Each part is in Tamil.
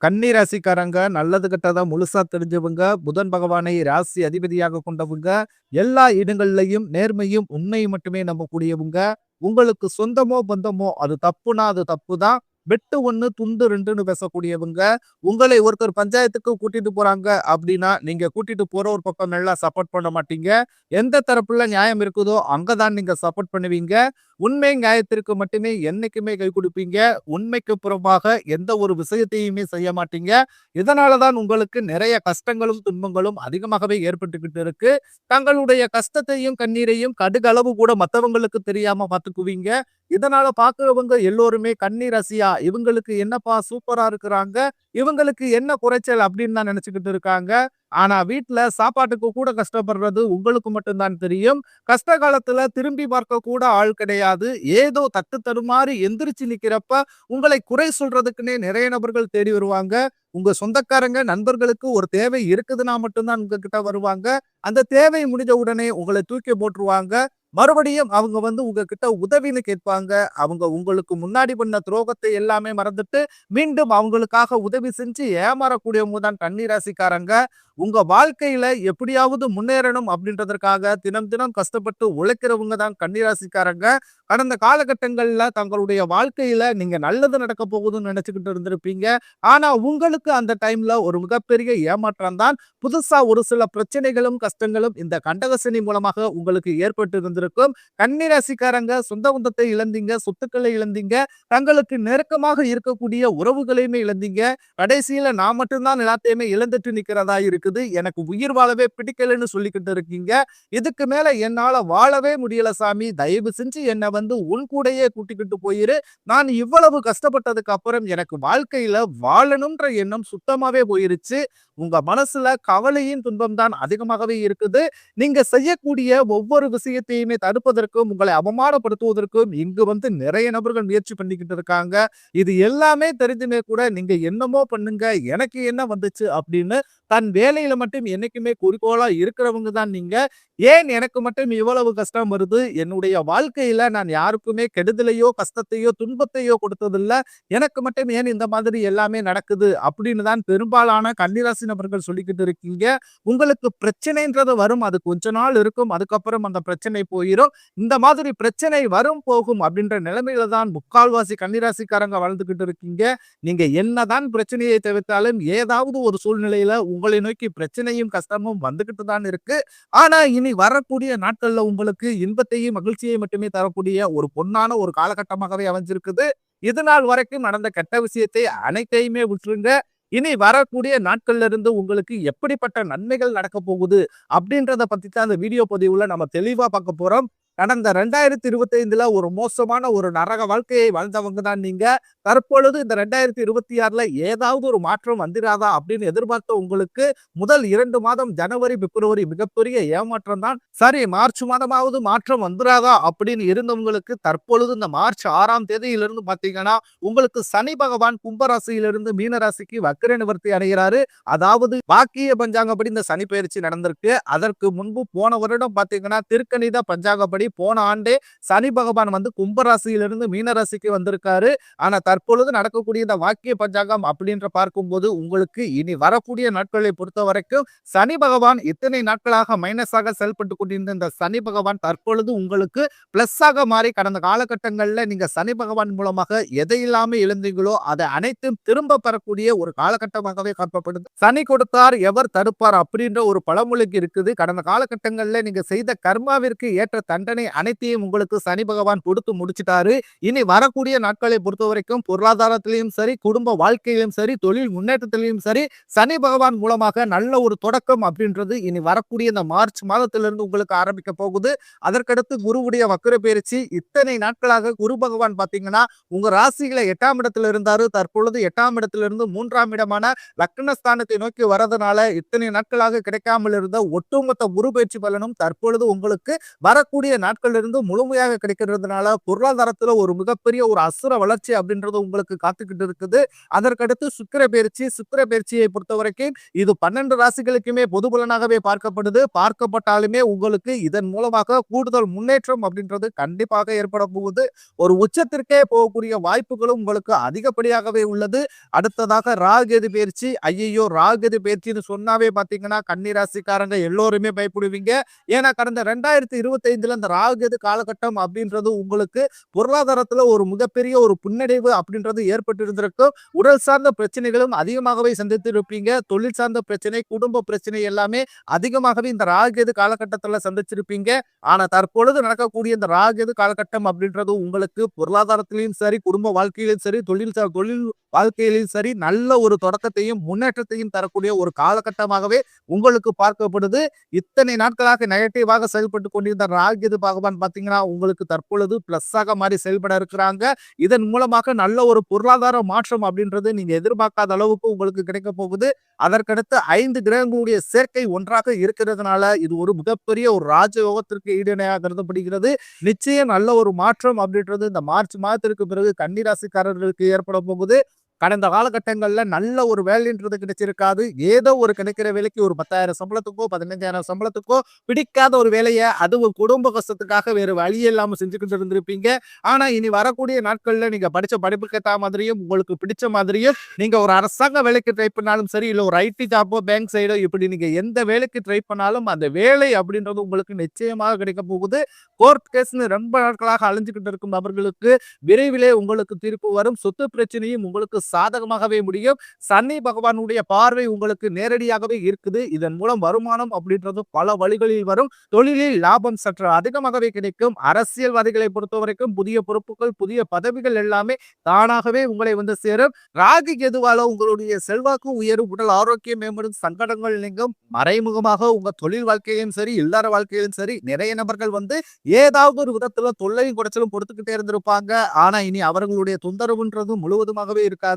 கன்னி ராசிக்காரங்க நல்லது கெட்டதா முழுசா தெரிஞ்சவங்க, புதன் பகவானை ராசி அதிபதியாக கொண்டவங்க, எல்லா இடங்கள்லயும் நேர்மையும், உண்மையும் மட்டுமே நம்பக்கூடியவங்க. உங்களுக்கு சொந்தமோ, பந்தமோ அது தப்புனா அது தப்பு தான். வெட்டு 1 துண்டு 2ன்னு பேசக்கூடியவங்க. உங்களை ஒருத்தர் பஞ்சாயத்துக்கு கூட்டிட்டு போறாங்க அப்படின்னா, நீங்க கூட்டிட்டு போற ஒரு பக்கம் நல்லா சப்போர்ட் பண்ண மாட்டீங்க. எந்த தரப்புல நியாயம் இருக்குதோ, அங்க தான் நீங்க சப்போர்ட் பண்ணுவீங்க. உண்மை நியாயத்திற்கு மட்டுமே என்னைக்குமே கை கொடுப்பீங்க. உண்மைக்கு புறம்பாக எந்த ஒரு விஷயத்தையுமே செய்ய மாட்டீங்க. இதனால தான் உங்களுக்கு நிறைய கஷ்டங்களும், துன்பங்களும் அதிகமாகவே ஏற்பட்டுக்கிட்டு இருக்கு. தங்களுடைய கஷ்டத்தையும், கண்ணீரையும் கடுகளவு கூட மத்தவங்களுக்கு தெரியாம பார்த்துக்குவீங்க. இதனால பார்க்கிறவங்க எல்லோருமே கன்னி ராசியா, இவங்களுக்கு என்னப்பா சூப்பரா இருக்கிறாங்க. இவங்களுக்கு என்ன குறைச்சல் அப்படின்னு தான் நினைச்சுக்கிட்டு இருக்காங்க. ஆனா வீட்ல சாப்பாட்டுக்கு கூட கஷ்டப்படுறது உங்களுக்கு மட்டும் தான் தெரியும். கஷ்ட காலத்துல திரும்பி பார்க்க கூட ஆள் கிடையாது. ஏதோ தட்டு தடுமாறி எந்திரிச்சு நிக்கிறப்ப உங்களை குறை சொல்றதுக்குன்னே நிறைய நபர்கள் தேடி வருவாங்க. உங்க சொந்தக்காரங்க, நண்பர்களுக்கு ஒரு தேவை இருக்குதுன்னா மட்டும் தான் உங்ககிட்ட வருவாங்க. அந்த தேவை முடிஞ்ச உடனே உங்கள தூக்கி போட்டுருவாங்க. மறுபடியும் அவங்க உங்ககிட்ட உதவின்னு கேட்பாங்க. அவங்க உங்களுக்கு முன்னாடி பண்ண துரோகத்தை எல்லாமே மறந்துட்டு, மீண்டும் அவங்களுக்காக உதவி செஞ்சு ஏமாறக்கூடியவங்க தான் கன்னி ராசிக்காரங்க. உங்க வாழ்க்கையில எப்படியாவது முன்னேறணும் அப்படின்றதற்காக தினம் தினம் கஷ்டப்பட்டு உழைக்கிறவங்க தான் கன்னி ராசிக்காரங்க. கடந்த காலகட்டங்கள்ல தங்களுடைய வாழ்க்கையில நீங்க நல்லது நடக்க போகுதுன்னு நினைச்சுக்கிட்டு இருந்திருப்பீங்க. ஆனா உங்களுக்கு அந்த டைம்ல ஒரு மிகப்பெரிய ஏமாற்றம் தான். புதுசா ஒரு சில பிரச்சனைகளும், கஷ்டங்களும் இந்த கண்டகசனி மூலமாக உங்களுக்கு ஏற்பட்டு இருந்திருக்கும். கன்னி ராசிக்காரங்க சொந்த பந்தத்தை இழந்தீங்க, சொத்துக்களை இழந்தீங்க, தங்களுக்கு நெருக்கமாக இருக்கக்கூடிய உறவுகளையுமே இழந்தீங்க. கடைசியில நான் மட்டும் தான் எல்லாத்தையுமே இழந்துட்டு நிக்கிறதா இருக்குது. எனக்கு உயிர் வாழவே பிடிக்கலன்னு சொல்லிக்கிட்டு இருக்கீங்க. இதுக்கு மேல என்னால வாழவே முடியல சாமி. தயவு செஞ்சு என்ன உன் கூடயே கூட்டிக்கிட்டு போயிரு. நான் இவ்வளவு கஷ்டப்பட்டதுக்கு அப்புறம் எனக்கு வாழ்க்கையில வாழணும்ன்ற எண்ணம் சுத்தமாவே போயிருச்சு. உங்க மனசுல கவலையின் துன்பம் தான் அதிகமாகவே இருக்குது. நீங்க செய்யக்கூடிய ஒவ்வொரு விஷயத்தையுமே தடுப்பதற்கும், உங்களை அவமானப்படுத்துவதற்கும் இங்கு நிறைய நபர்கள் முயற்சி பண்ணிக்கிட்டு இருக்காங்க. இது எல்லாமே தெரிஞ்சுமே கூட நீங்க என்னமோ பண்ணுங்க, எனக்கு என்ன வந்துச்சு அப்படின்னு தன் வேலையில மட்டும் என்னைக்குமே குறிக்கோளா இருக்கிறவங்க தான் நீங்க. ஏன் எனக்கு மட்டும் இவ்வளவு கஷ்டம் வருது? என்னுடைய வாழ்க்கையில நான் யாருக்குமே கெடுதலையோ, கஷ்டத்தையோ, துன்பத்தையோ கொடுத்ததில்ல. எனக்கு மட்டும் ஏன் இந்த மாதிரி எல்லாமே நடக்குது? அப்படின்னு தான் பெரும்பாலான கன்னிராசி நபர்கள் சொல்லிக்கிட்டு இருக்கீங்க. உங்களுக்கு பிரச்சனைன்றது வரும். அது கொஞ்ச நாள் இருக்கும். அதுக்கப்புறம் அந்த பிரச்சனை போயிரும். இந்த மாதிரி பிரச்சனை வரும், போகும் அப்படின்ற நிலைமையில தான் முக்கால்வாசி கன்னிராசிக்காரங்க வாழ்ந்துகிட்டு இருக்கீங்க. நீங்க என்னதான் பிரச்சனையை தவிர்த்தாலும் ஏதாவது ஒரு சூழ்நிலையில உங்களை நோக்கி பிரச்சனையும், கஷ்டமும் வந்துகிட்டு தான் இருக்கு. ஆனா இனி வரக்கூடிய நாட்கள்ல உங்களுக்கு இன்பத்தையும், மகிழ்ச்சியை மட்டுமே தரக்கூடிய ஒரு பொன்னான ஒரு காலகட்டமாகவே அமைஞ்சிருக்குது. இது நாள் வரைக்கும் நடந்த கெட்ட விஷயத்தை அனைத்தையுமே விட்டுருங்க. இனி வரக்கூடிய நாட்கள்ல இருந்து உங்களுக்கு எப்படிப்பட்ட நன்மைகள் நடக்க போகுது அப்படின்றத பத்தி தான் அந்த வீடியோ பதிவுல நம்ம தெளிவா பார்க்க போறோம். கடந்த 2025ல ஒரு மோசமான ஒரு நரக வாழ்க்கையை வாழ்ந்தவங்க தான் நீங்க. தற்பொழுது இந்த 2026ல ஏதாவது ஒரு மாற்றம் வந்துராதா அப்படின்னு எதிர்பார்த்த உங்களுக்கு முதல் 2 மாதம் ஜனவரி, பிப்ரவரி மிகப்பெரிய ஏமாற்றம் தான். சரி, மார்ச் மாதமாவது மாற்றம் வந்துராதா அப்படின்னு இருந்தவங்களுக்கு தற்பொழுது இந்த மார்ச் 6ஆம் தேதியிலிருந்து பாத்தீங்கன்னா உங்களுக்கு சனி பகவான் கும்பராசியிலிருந்து மீன ராசிக்கு வக்கிர நிவர்த்தி அடைகிறாரு. அதாவது வாக்கிய பஞ்சாங்கப்படி இந்த சனி பயிற்சி நடந்திருக்கு. அதற்கு முன்பு போன வருடம் பாத்தீங்கன்னா திருக்கணித பஞ்சாங்கப்படி போன ஆண்டே சனி பகவான் கும்பராசியிலிருந்து மீனராசிக்கு வந்திருக்காரு. ஆனா தற்பொழுது நடக்கக்கூடிய இந்த வாக்கிய பஞ்சாங்கம் அப்படின்ற பார்க்கும்போது உங்களுக்கு இனி வரக்கூடிய நாட்களை பொறுத்த வரைக்கும் சனி பகவான் இத்தனை நாட்களாக மைனஸாக செயல்பட்டு கொண்டிருந்த இந்த சனி பகவான் தற்பொழுது உங்களுக்கு பிளஸ்ஸாக மாறி கடந்த காலகட்டங்கள்ல நீங்க சனி பகவான் மூலமாக எதை இல்லாம இழந்தீங்களோ அதை அனைத்தும் திரும்ப பெறக்கூடிய ஒரு காலகட்டமாகவே காணப்படுது. சனி கொடுத்தார் எவர் தடுப்பார் அப்படின்ற ஒரு பழமொழிக்கு இருக்குது. கடந்த காலகட்டங்கள்ல நீங்க செய்த கர்மாவிற்கு ஏற்ற தண்டனை அனைத்தையும் உங்களுக்கு சனி பகவான் கொடுத்து முடிச்சிட்டாரு. இனி வரக்கூடிய நாட்களை பொறுத்த வரைக்கும் பொருளாதாரத்திலையும் சரி, குடும்ப வாழ்க்கையிலும் சரி, தொழில் முன்னேற்றத்திலையும் சரி, சனி பகவான் மூலமாக நல்ல ஒரு தொடக்கம் அப்படின்றது இனி வரக்கூடிய இந்த மார்ச் மாதத்திலிருந்து உங்களுக்கு ஆரம்பிக்க போகுது. அதற்கடுத்து குருவுடைய வக்கிர பயிற்சி. இத்தனை நாட்களாக குரு பகவான் பாத்தீங்கன்னா உங்க ராசியில 8ஆம் இடத்துல இருந்தாரு. தற்பொழுது 8ஆம் இடத்திலிருந்து 3ஆம் இடமான லக்னஸ்தானத்தை நோக்கி வரதுனால இத்தனை நாட்களாக கிடைக்காமல் இருந்த ஒட்டுமொத்த குரு பயிற்சி பலனும் தற்பொழுது உங்களுக்கு வரக்கூடிய நாட்கள்ல இருந்து முழுமையாக கிடைக்கிறதுனால பொருளாதாரத்துல ஒரு மிகப்பெரிய ஒரு அசுர வளர்ச்சி அப்படின்றது உங்களுக்கு காத்துக்கிட்டு இருக்குது. அதற்கடுத்து சுக்கிர பயிற்சியை பொறுத்தவரைக்கும் இது 12 ராசிகளுக்குமே பொது பலனாகவே பார்க்கப்படுது. பார்க்கப்பட்டாலுமே உங்களுக்கு இதன் மூலமாக கூடுதல் முன்னேற்றம் அப்படின்றது கண்டிப்பாக ஏற்பட போகுது. ஒரு உச்சத்திற்கே போகக்கூடிய வாய்ப்புகளும் உங்களுக்கு அதிகப்படியாகவே உள்ளது. அடுத்ததாக ராகு பயிற்சி. ஐயையோ! ராகு பயிற்சின்னு சொன்னாவே பார்த்தீங்கன்னா, கன்னி ராசிக்காரங்க எல்லோருமே பயப்படுவீங்க. ஏன்னா கடந்த 2025ல இந்த ராகு காலகட்டம் அப்படின்றது உங்களுக்கு பொருளாதாரத்துல ஒரு மிகப்பெரிய ஒரு பின்னடைவு அப்படின்றது ஏற்பட்டிருந்திருக்கும். உடல் சார்ந்த பிரச்சனைகளும் அதிகமாகவே சந்தித்திருப்பீங்க. தொழில் சார்ந்த பிரச்சனை, குடும்ப பிரச்சனை எல்லாமே அதிகமாகவே இந்த ராகு காலகட்டத்துல சந்திச்சிருப்பீங்க. ஆனா தற்பொழுது நடக்கக்கூடிய இந்த ராகு காலகட்டம் அப்படின்றது உங்களுக்கு பொருளாதாரத்திலும் சரி, குடும்ப வாழ்க்கையிலும் சரி, தொழில் வாழ்க்கையிலும் சரி நல்ல ஒரு தொடக்கத்தையும் முன்னேற்றத்தையும் தரக்கூடிய ஒரு காலகட்டமாகவே உங்களுக்கு பார்க்கப்படுது. இத்தனை நாட்களாக நெகட்டிவாக செயல்பட்டு கொண்டிருந்த ராகு பகவான் பார்த்தீங்கன்னா உங்களுக்கு தற்பொழுது பிளஸ்ஸாக மாறி செயல்பட இருக்கிறாங்க. இதன் மூலமாக நல்ல ஒரு பொருளாதார மாற்றம் அப்படின்றது நீங்க எதிர்பார்க்காத அளவுக்கு உங்களுக்கு கிடைக்க போகுது. அதற்கடுத்து 5 கிரகங்களுடைய சேர்க்கை ஒன்றாக இருக்கிறதுனால இது ஒரு மிகப்பெரிய ஒரு ராஜயோகத்திற்கு ஈடுணையாக கருதப்படுகிறது. நிச்சயம் நல்ல ஒரு மாற்றம் அப்படின்றது இந்த மார்ச் மாதத்திற்கு பிறகு கன்னிராசிக்காரர்களுக்கு ஏற்பட போகுது. கடந்த காலகட்டங்கள்ல நல்ல ஒரு வேலைன்றது கிடைச்சிருக்காது. ஏதோ ஒரு கிடைக்கிற வேலைக்கு ஒரு 10,000 சம்பளத்துக்கோ, 15,000 சம்பளத்துக்கோ பிடிக்காத ஒரு வேலைய அதுவும் குடும்ப கஷ்டத்துக்காக வேறு வழியே இல்லாம செஞ்சுக்கிட்டு இருந்திருப்பீங்க. ஆனா இனி வரக்கூடிய நாட்கள்ல நீங்க படிச்ச படிப்புக்கு ஏத்த மாதிரியும், உங்களுக்கு பிடிச்ச மாதிரியும் நீங்க ஒரு அரசாங்க வேலைக்கு ட்ரை பண்ணாலும் சரி, இல்ல ஒரு ஐடி ஜாப்போ, பேங்க் சைடோ இப்படி நீங்க எந்த வேலைக்கு ட்ரை பண்ணாலும் அந்த வேலை அப்படின்றது உங்களுக்கு நிச்சயமாக கிடைக்க போகுது. கோர்ட் கேஸ்ன்னு ரொம்ப நாட்களாக அலைஞ்சுகிட்டு இருக்கும் நபர்களுக்கு விரைவிலே உங்களுக்கு தீர்ப்பு வரும். சொத்து பிரச்சனையும் உங்களுக்கு சாதகமாகவே முடியும். சனி பகவானுடைய பார்வை உங்களுக்கு நேரடியாகவே இருக்குது. இதன் மூலம் வருமானம் அப்படின்றது பல வழிகளில் வரும். தொழிலில் லாபம் சற்று அதிகமாகவே கிடைக்கும். அரசியல்வாதிகளை பொறுத்தவரைக்கும் புதிய பொறுப்புகள், புதிய பதவிகள் எல்லாமே தானாகவே உங்களை வந்து சேரும். ராகு கேதுவால உங்களுடைய செல்வாக்கு உயரும், உடல் ஆரோக்கியம் மேம்படும், சங்கடங்கள் நீங்கும். மறைமுகமாக உங்க தொழில் வாழ்க்கையிலும் சரி, இல்லற வாழ்க்கையிலும் சரி நிறைய நபர்கள் வந்து ஏதாவது ஒரு விதத்துல தொல்லையும் குறைச்சலும் கொடுத்துக்கிட்டே இருந்திருப்பாங்க. ஆனா இனி அவர்களுடைய தொந்தரவுன்றது முழுவதுமாகவே இருக்காது.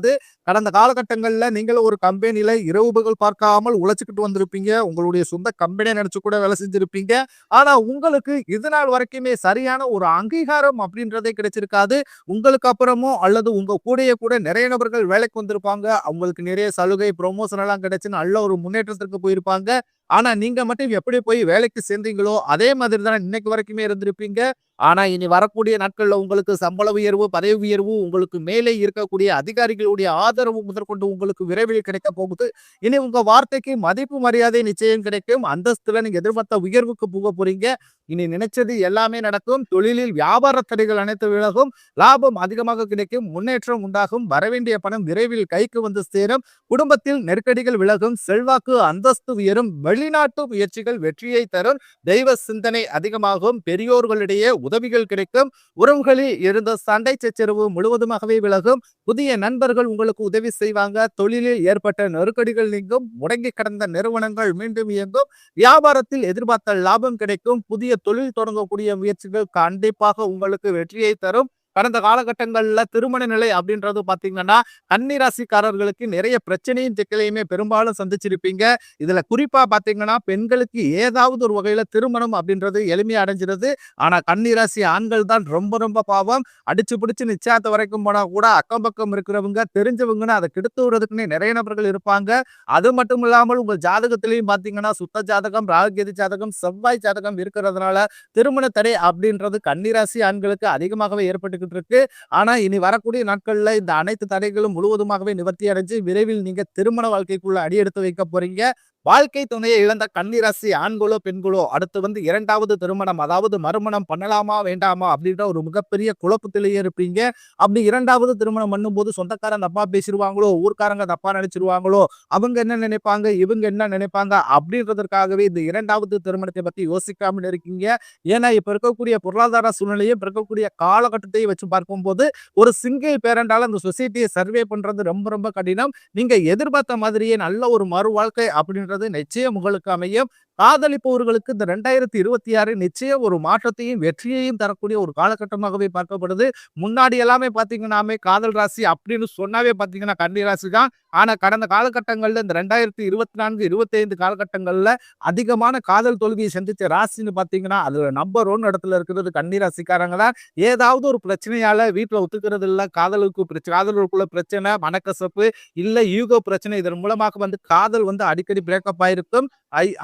கடந்த காலகட்டங்கள்ல நீங்களும் ஒரு கம்பெனில இரவு பகல் பார்க்காமல் உழைச்சுக்கிட்டு வந்திருப்பீங்க. உங்களுடைய சொந்த கம்பெனியை நினைச்சு கூட வேலை செஞ்சிருப்பீங்க. ஆனா உங்களுக்கு இது நாள் வரைக்குமே சரியான ஒரு அங்கீகாரம் அப்படின்றதே கிடைச்சிருக்காது. உங்களுக்கு அப்புறமும் அல்லது உங்க கூடயே கூட நிறைய நபர்கள் வேலைக்கு வந்திருப்பாங்க. அவங்களுக்கு நிறைய சலுகை, ப்ரொமோஷன் எல்லாம் கிடைச்சு நல்ல ஒரு முன்னேற்றத்திற்கு போயிருப்பாங்க. ஆனா நீங்க மட்டும் எப்படி போய் வேலைக்கு சேர்ந்தீங்களோ அதே மாதிரி தான் இன்னைக்கு வரைக்குமே இருந்திருப்பீங்க. ஆனா இனி வரக்கூடிய நாட்கள்ல உங்களுக்கு சம்பள உயர்வு, பதவி உயர்வு, உங்களுக்கு மேலே இருக்கக்கூடிய அதிகாரிகளுடைய ஆதரவு முதற்கொண்டு உங்களுக்கு விரைவில் கிடைக்க போகுது. இனி உங்க வார்த்தைக்கு மதிப்பு மரியாதை நிச்சயம் கிடைக்கும். அந்தஸ்துல நீங்க எதிர்பார்த்த உயர்வுக்கு போக போறீங்க. இனி நினைச்சது எல்லாமே நடக்கும். தொழிலில் வியாபார தடைகள் அனைத்து விலகும். லாபம் அதிகமாக கிடைக்கும். முன்னேற்றம் உண்டாகும். வரவேண்டிய பணம் விரைவில் கைக்கு வந்து சேரும். குடும்பத்தில் நெருக்கடிகள் விலகும். செல்வாக்கு அந்தஸ்து உயரும். வெளிநாட்டு முயற்சிகள் வெற்றியை தரும். தெய்வ சிந்தனை அதிகமாகும். பெரியோர்களிடையே உதவிகள் கிடைக்கும். உறவுகளில் இருந்த சண்டை சச்சரவு முழுவதுமாகவே விலகும். புதிய நண்பர்கள் உங்களுக்கு உதவி செய்வாங்க. தொழிலில் ஏற்பட்ட நெருக்கடிகள் நீங்கும். முடங்கி கடந்த நிறுவனங்கள் மீண்டும் இயங்கும். வியாபாரத்தில் எதிர்பார்த்த லாபம் கிடைக்கும். புதிய தொழில் தொடங்கக்கூடிய முயற்சிகள் கண்டிப்பாக உங்களுக்கு வெற்றியை தரும். கடந்த காலகட்டங்கள்ல திருமண நிலை அப்படின்றது பாத்தீங்கன்னா கன்னிராசிக்காரர்களுக்கு நிறைய பிரச்சனையும் சிக்கலையுமே பெரும்பாலும் சந்திச்சிருப்பீங்க. இதுல குறிப்பா பாத்தீங்கன்னா பெண்களுக்கு ஏதாவது ஒரு வகையில திருமணம் அப்படின்றது எளிமையா அடைஞ்சிருது. ஆனா கன்னிராசி ஆண்கள் தான் ரொம்ப ரொம்ப பாவம். அடிச்சு பிடிச்சு நிச்சயத்தை வரைக்கும் போனா கூட அக்கம் பக்கம் இருக்கிறவங்க தெரிஞ்சவங்கன்னு அதை கெடுத்து விடுறதுக்குன்னே நிறைய நபர்கள் இருப்பாங்க. அது மட்டும் இல்லாமல் உங்கள் ஜாதகத்திலையும் பாத்தீங்கன்னா சுத்த ஜாதகம், ராகுகேது ஜாதகம், செவ்வாய் ஜாதகம் இருக்கிறதுனால திருமண தடை அப்படின்றது கன்னிராசி ஆண்களுக்கு அதிகமாகவே ஏற்பட்டு இருக்கு. ஆனா இனி வரக்கூடிய நாட்கள்ல இந்த அனைத்து தடைகளும் முழுவதுமாகவே நிவர்த்தி அடைஞ்சு விரைவில் நீங்க திருமண வாழ்க்கைக்குள்ள அடியெடுத்து வைக்க போறீங்க. வாழ்க்கை துணையை இழந்த கன்னிராசி ஆண்களோ பெண்களோ அடுத்து வந்து 2வது திருமணம் அதாவது மறுமணம் பண்ணலாமா வேண்டாமா அப்படின்ற ஒரு மிகப்பெரிய குழப்பத்திலேயே இருப்பீங்க. அப்படி 2வது திருமணம் பண்ணும்போது சொந்தக்காரங்க தப்பா பேசிடுவாங்களோ, ஊர்க்காரங்க தப்பா நினைச்சிருவாங்களோ, அவங்க என்ன நினைப்பாங்க, இவங்க என்ன நினைப்பாங்க அப்படின்றதற்காகவே இந்த 2வது திருமணத்தை பத்தி யோசிக்காமல் இருக்கீங்க. ஏன்னா இப்ப இருக்கக்கூடிய பொருளாதார சூழ்நிலையும் இப்ப இருக்கக்கூடிய காலகட்டத்தையும் வச்சு பார்க்கும்போது ஒரு சிங்கிள் பேரண்டால அந்த சொசைட்டியை சர்வே பண்றது ரொம்ப ரொம்ப கடினம். நீங்க எதிர்பார்த்த மாதிரியே நல்ல ஒரு மறு வாழ்க்கை அப்படின்றது நிச்சயம் உங்களுக்கு அமையும். காதலிப்பவர்களுக்கு இந்த 2026 நிச்சயம் ஒரு மாற்றத்தையும், வெற்றியையும் தரக்கூடிய ஒரு காலகட்டமாகவே பார்க்கப்படுது. முன்னாடி எல்லாமே பார்த்தீங்கன்னாமே காதல் ராசி அப்படின்னு சொன்னாவே பார்த்தீங்கன்னா கன்னி ராசி தான். ஆனா கடந்த காலகட்டங்கள்ல இந்த 2024, 25 காலகட்டங்கள்ல அதிகமான காதல் தோல்வியை சந்திச்ச ராசின்னு பார்த்தீங்கன்னா, அதுல நம்பர் 1 இடத்துல இருக்கிறது கன்னி ராசிக்காரங்க தான். ஏதாவது ஒரு பிரச்சனையால வீட்ல ஒத்துக்கிறது இல்ல, காதலருக்குள்ள பிரச்சனை, மனக்கசப்பு, இல்ல ஈகோ பிரச்சனை. இதன் மூலமாக காதல் அடிக்கடி பிரேக்கப் ஆயிருக்கும்.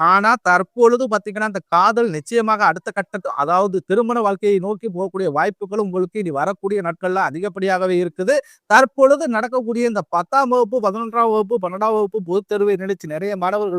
ஆனா தற்பொழுது பார்த்தீங்கன்னா, அந்த காதல் நிச்சயமாக அடுத்த கட்டத்து அதாவது திருமண வாழ்க்கையை நோக்கி போகக்கூடிய வாய்ப்புகளும் உங்களுக்கு இனி வரக்கூடிய நாட்கள்ல அதிகப்படியாகவே இருக்குது. தற்பொழுது நடக்கக்கூடிய இந்த 10ஆம் வகுப்பு, 11ஆம் வகுப்பு, 12ஆம் வகுப்பு பொதுத் தேர்வை நினைச்சு நிறைய மாணவர்கள்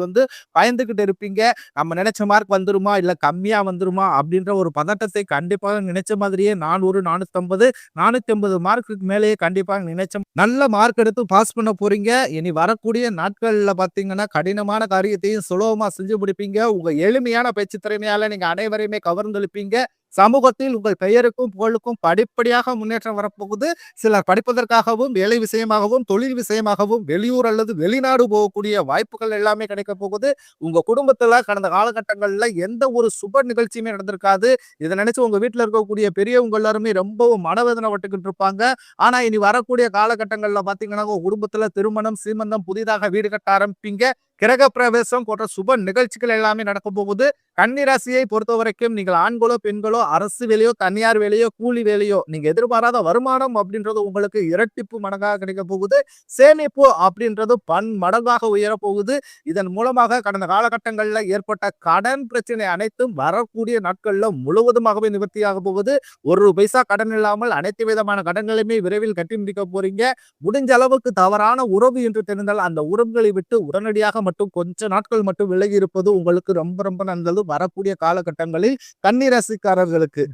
பயந்துகிட்டு இருப்பீங்க. நம்ம நினைச்ச மார்க் வந்துருமா? இல்ல கம்மியா வந்துருமா? அப்படின்ற ஒரு பதட்டத்தை கண்டிப்பாக நினைச்ச மாதிரியே 400, 450, 480 மார்க்குக்கு மேலேயே கண்டிப்பாக நினைச்ச நல்ல மார்க் எடுத்து பாஸ் பண்ண போறீங்க. இனி வரக்கூடிய நாட்கள்ல பார்த்தீங்கன்னா, கடினமான காரியத்தையும் சுலபமா செஞ்சு முடிப்பீங்க. உங்க எளிமையான பேச்சு திறமையால நீங்க அனைவரையுமே கவர்ந்தெழுப்பீங்க. சமூகத்தில் உங்கள் பெயருக்கும், புகழுக்கும் படிப்படியாக முன்னேற்றம் வரப்போகுது. சிலர் படிப்பதற்காகவும், வேலை விஷயமாகவும், தொழில் விஷயமாகவும் வெளியூர் அல்லது வெளிநாடு போகக்கூடிய வாய்ப்புகள் எல்லாமே கிடைக்கப் போகுது. உங்க குடும்பத்துல கடந்த காலகட்டங்கள்ல எந்த ஒரு சுப நிகழ்ச்சியுமே நடந்திருக்காது. இத நினைச்சு உங்க வீட்ல இருக்கக்கூடிய பெரியவங்க எல்லாருமே ரொம்பவும் மனவேதனை பட்டுக்கிட்டு இருப்பாங்க. ஆனா இனி வரக்கூடிய காலகட்டங்கள்ல பார்த்தீங்கன்னா, உங்க குடும்பத்துல திருமணம், சீமந்தம், புதிதாக வீடு கட்ட ஆரம்பிப்பீங்க. கிரகப்பிரவேசம் போன்ற சுப நிகழ்ச்சிகள் எல்லாமே நடக்க போகுது. கன்னி ராசியை பொறுத்தவரைக்கும் நீங்கள் ஆண்களோ, பெண்களோ, அரசு வேலையோ, தனியார் வேலையோ, கூலி வேலையோ, நீங்க எதிர்பாராத வருமானம் அப்படின்றது உங்களுக்கு இரட்டிப்பு மடங்காக கிடைக்க போகுது. சேமிப்பு அப்படின்றது பன்மடங்காக உயரப் போகுது. இதன் மூலமாக கடந்த காலகட்டங்கள்ல ஏற்பட்ட கடன் பிரச்சனை அனைத்தும் வரக்கூடிய நாட்கள்ல முழுவதுமாகவே நிவர்த்தியாக போகுது. ஒரு பைசா கடன் இல்லாமல் அனைத்து விதமான கடன்களையுமே விரைவில் கட்டி முடிக்க போறீங்க. முடிஞ்ச அளவுக்கு தவறான உறவு என்று தெரிந்தால் அந்த உறவுகளை விட்டு உடனடியாக மட்டும் கொஞ்ச நாட்கள் மட்டும் விலகி இருப்பது உங்களுக்கு ரொம்ப ரொம்ப நல்லது வரக்கூடிய காலகட்டங்களில் கன்னி ராசிக்காரர்களுக்கு.